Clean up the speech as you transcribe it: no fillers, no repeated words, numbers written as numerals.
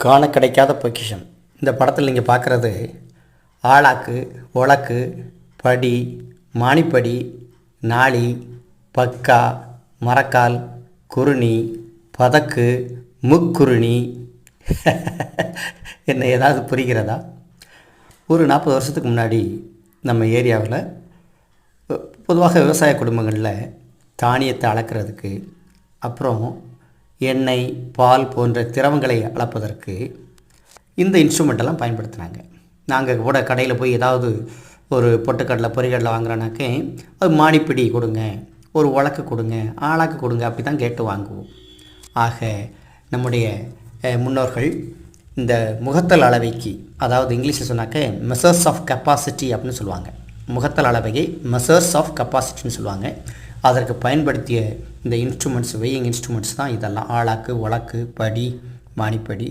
காண கிடைக்காத பொக்கிஷம். இந்த படத்தில் நீங்கள் பார்க்குறது ஆளாக்கு, உலக்கு, படி, மானிப்படி, நாளி, பக்கா, மரக்கால், குருணி, பதக்கு, முக்குருணி. என்ன ஏதாவது புரிகிறதா? ஒரு 40 வருஷத்துக்கு முன்னாடி நம்ம ஏரியாவில் பொதுவாக விவசாய குடும்பங்களில் தானியத்தை அளக்கிறதுக்கு, அப்புறம் எண்ணெய், பால் போன்ற திரவங்களை அளப்பதற்கு இந்த இன்ஸ்ட்ருமெண்ட்டெல்லாம் பயன்படுத்தினாங்க. நாங்கள் கூட கடையில் போய் ஏதாவது ஒரு பொட்டுக்கடலை பொரிகடலை வாங்குறோன்னாக்கே அது மானிப்பிடி கொடுங்க, ஒரு உலக்கு கொடுங்க, ஆளாக்கு கொடுங்க, அப்படி தான் கேட்டு வாங்குவோம். ஆக நம்முடைய முன்னோர்கள் இந்த முகத்தல் அளவைக்கு, அதாவது இங்கிலீஷில் சொன்னாக்க மெஷர்ஸ் ஆஃப் கெப்பாசிட்டி அப்படின்னு சொல்லுவாங்க. முகத்தல் அளவையை மெஷர்ஸ் ஆஃப் கெப்பாசிட்டின்னு சொல்லுவாங்க. அதற்கு பயன்படுத்திய இந்த இன்ஸ்ட்ருமெண்ட்ஸ், வெயிங் இன்ஸ்ட்ருமெண்ட்ஸ் தான் இதெல்லாம். ஆளாக்கு, உலக்கு, படி, மானிப்படி.